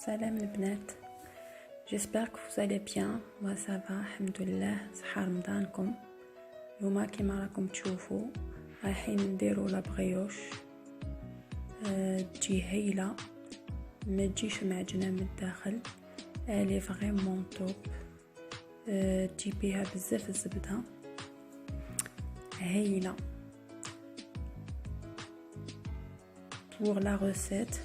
Salam les bnat, j'espère que vous allez bien. Moi ça va, alhamdoulilah. صحة رمضانكم. اليوم كيما راكم تشوفوا رايحين نديرو لابغيوش. تجي هايلة، ما تجيش معجنة من الداخل. الي فريمون توب. تجي بيها بزاف الزبدة هايلة. pour la recette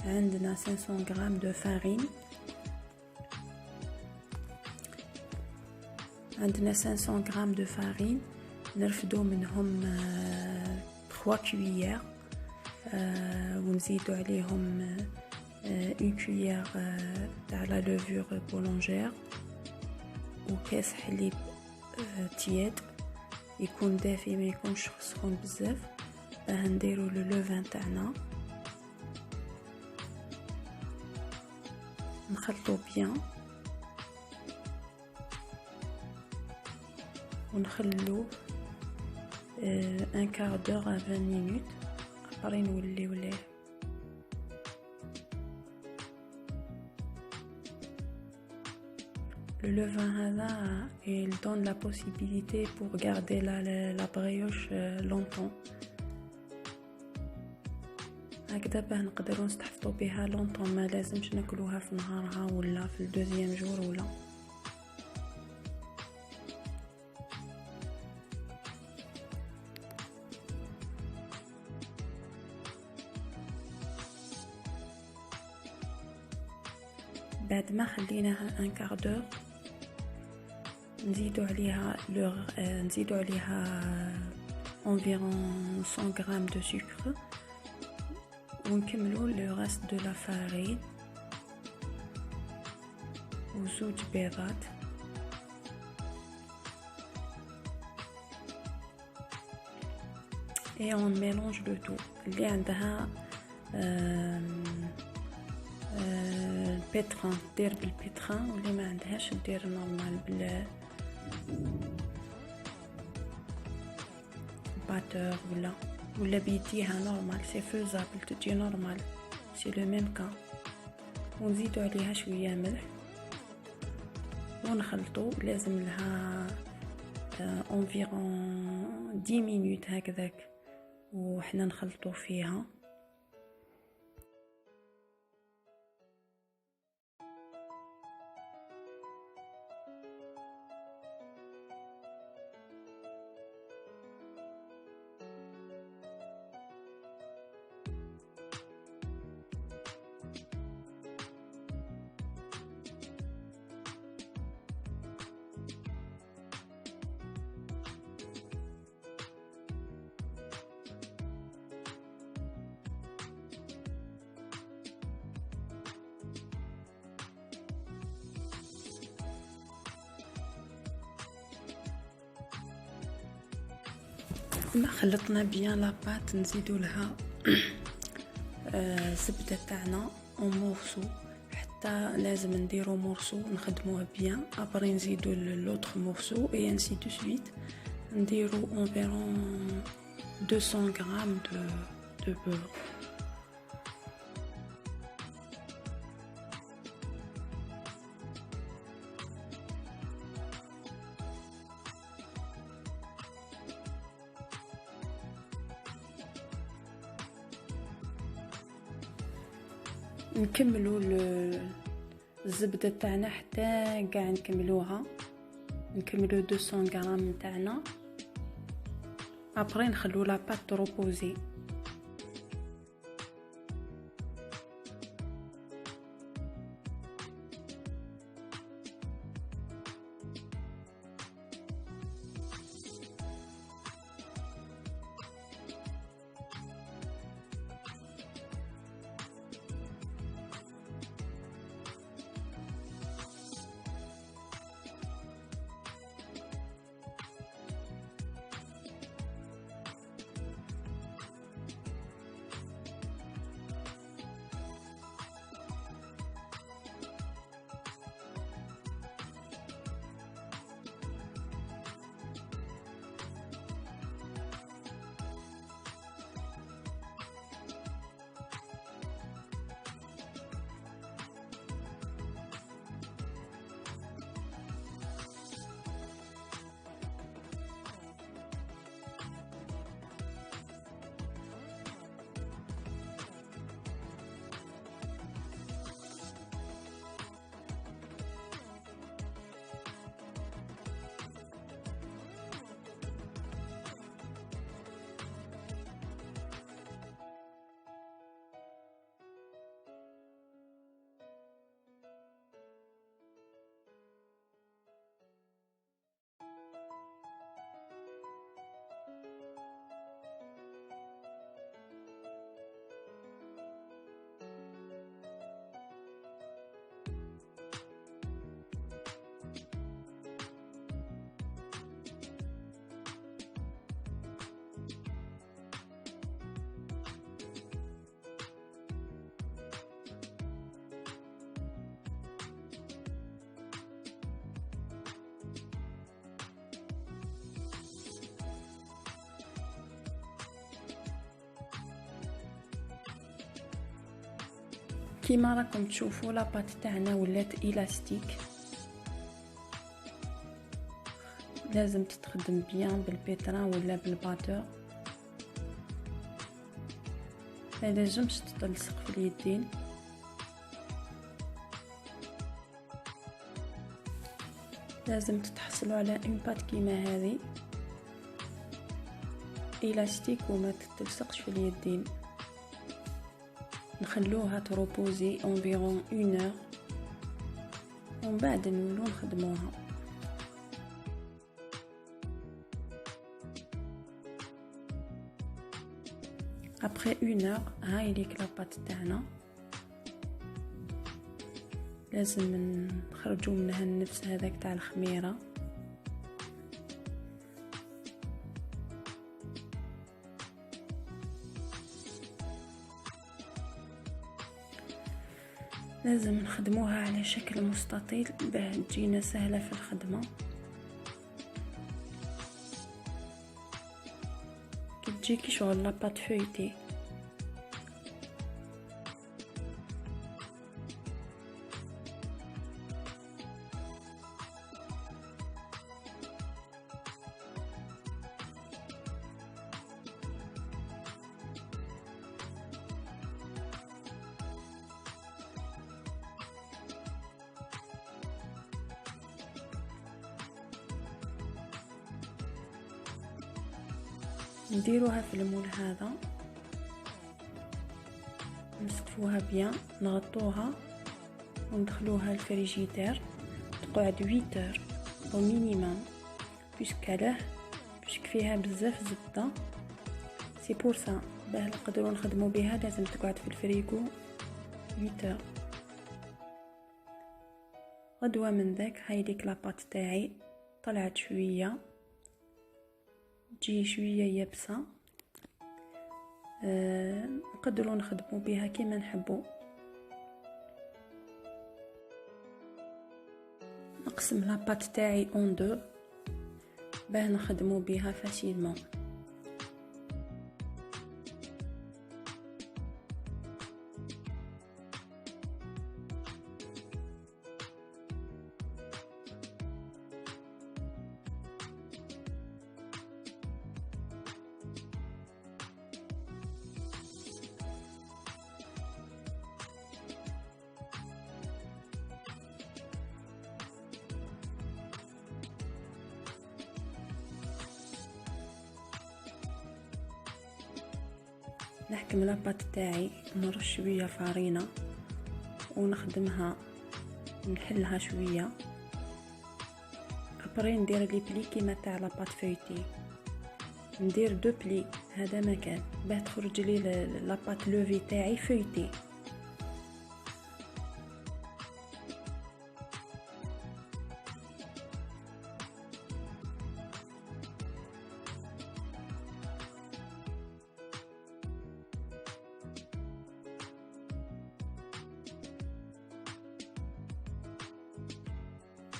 عندنا 500 غرام de farine. عندنا 500 غرام de farine نرفدو منهم 3 كويير ونزيدو عليهم 1 كويير تاع لا لوفور بولونجير وكاس حليب تياد يكون دافي ما يكونش سخون بزاف باه نديرو لو لوفان تاعنا. نخلطو بيان ونخلوه 1 quart d'heure à 20 minutes après نوليو ليه. Le levain هذا il donne la possibilité pour garder la brioche longtemps. هكذا باه نقدروا نستحفظوا بها لونطون، ما لازمش ناكلوها في نهارها ولا في الدوزيام جور ولا. بعد ما خليناها 1 quart d'heure نزيدو عليها environ 100 grammes de sucre ونكملو le reste de la farine وزوج بيضات. et on mélange le tout. اللي عندها البيتران دير بالبيتران واللي ما عندهاش دير نورمال باتور ولا بيديها نورمال. سي فوزابل تجي نورمال، سي لو ميم كا. ونزيدو عليها شويه ملح ونخلطو. لازم لها انفيرون 10 مينوت هكذاك وحنا نخلطو فيها. ما خلطنا بيان لاباط نزيدو لها زبدة تاعنا اون مورسو، حتى لازم نديرو مورسو نخدموه بيان ابري نزيدو لوطخ مورسو اي انسي دو سويت. نديرو انفيرون 200 غرام دو بور. نكملوا الزبده تاعنا حتى قاع نكملوها. نكملوا 200 غرام تاعنا ابري نخلو لا بات تروبوزي. كيما راكم تشوفوا لاباط تاعنا ولات الاستيك. لازم تتخدم بيان بالبيتران ولا بالباتور، ما لازمش تتلصق في اليدين. لازم تتحصلوا على اون بات كيما هذه الاستيك وما تتلصقش في اليدين. نخلوها تروبوزي انفيرون 1 heure ومن بعد نولو نخدموها. ابري 1 heure هاي ليك لاباط تاعنا. لازم نخرجوا منها النفس هذاك تاع الخميره. لازم نخدموها على شكل مستطيل باه تجينا سهله في الخدمه. كي تجيكي شغل لاباط فويتي نديروها في المول هذا، نستفوها بيان، نغطوها وندخلوها الفريجيدير تقعد 8 heures او مينيموم. بيسكاله بيسك فيها بزاف زبده، سي بور سا باه نقدروا نخدموا بها لازم تقعد في الفريغو 8 heures. غدوه من ذاك هاي ديك لاباط تاعي طلعت شويه، تجي شويه يابسه. نقدروا نخدموا بها كيما نحبوا. نقسم لاباط تاعي اون دو باه نخدموا بها فاسيلمون. نحكم لاباط تاعي، نرش شويه فارينه ونخدمها، نحلها شويه. ابري ندير لي بلي كيما تاع لاباط فويتي، ندير 2 بلي هذا مكان باه تخرج لي لاباط لوفي تاعي فويتي.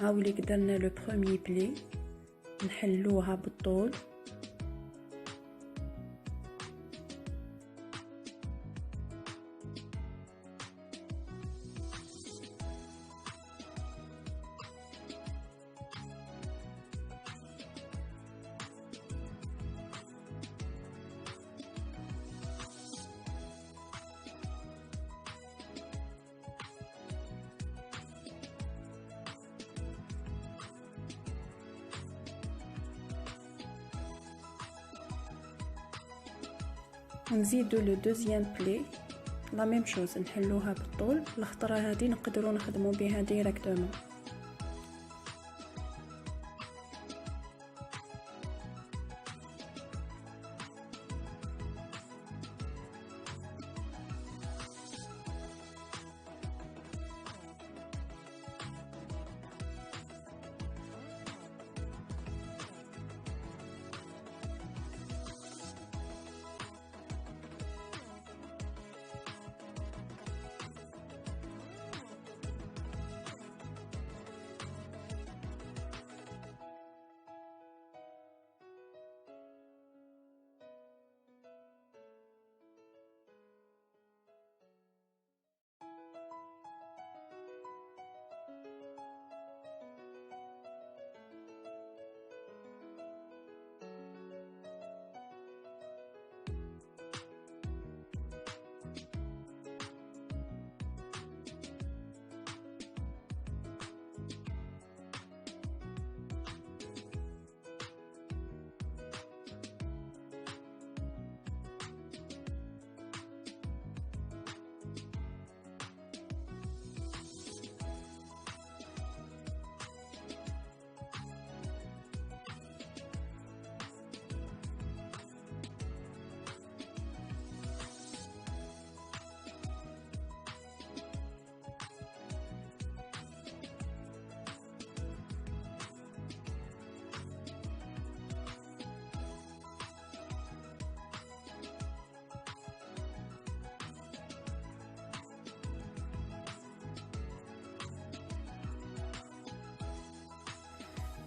هاولي درنا لو بروميي بلي، نحلوها بالطول. نزيدو لو دوزيام بلي لا ميم شوز، نحلوها بالطول. الخطره هذه نقدروا نخدموا بها ديريكتومون.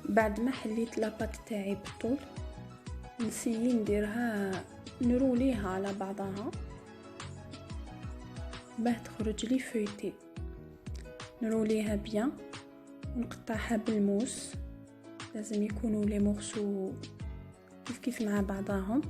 بعد ما حليت لاباط تاعي بالطول نسيي نديرها نروليها على بعضها باه تخرج لي فويتي. نروليها بيان ونقطعها بالموس، لازم يكونوا لي مورسو كيف مع بعضهم.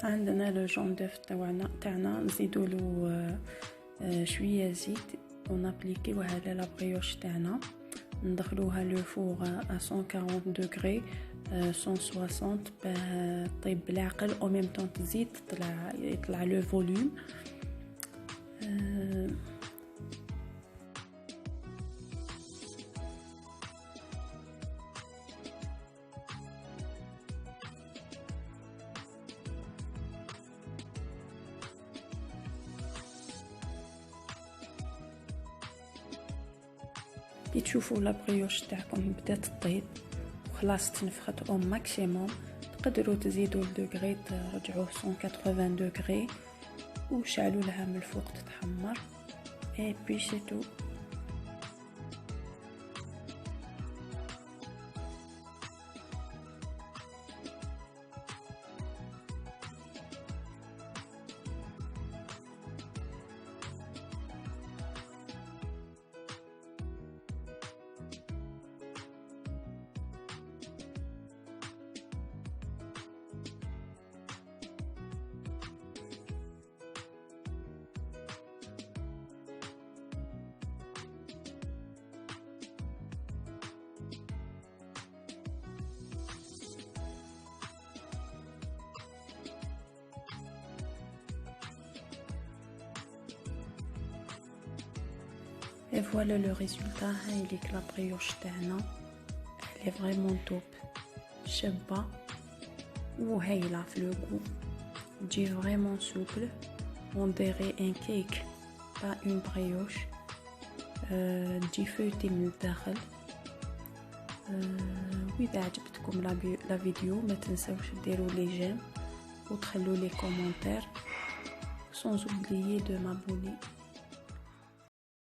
عندنا لو جونديف تاعنا نزيدوا له شويه زيت ونابليكيوه على لا بريوش تاعنا، ندخلوها لو فور à 140 دوغري 160 باه طيب بالعقل او ميم طون تزيد يطلع لو فوليوم. كي تشوفوا لا بريوش تاعكم بدات تطيب وخلاص تنفخت او ماكسيموم، تقدروا تزيدوا الدوغري ترجعوه 180 دوغري وشعلوا لها من الفوق تتحمر. اي بي سي تو. Et voilà le résultat. هاي ليك لا بريوش تاعنا، elle est vraiment top، شابه وهايله في لو غو، تجي vraiment souple، on dirait un cake pas une brioche. تجي فوتي من الداخل. واذا عجبتكم لا فيديو ما تنساوش ديروا لي جيم وتخلوا لي كومونتير sans oublier de m'abonner.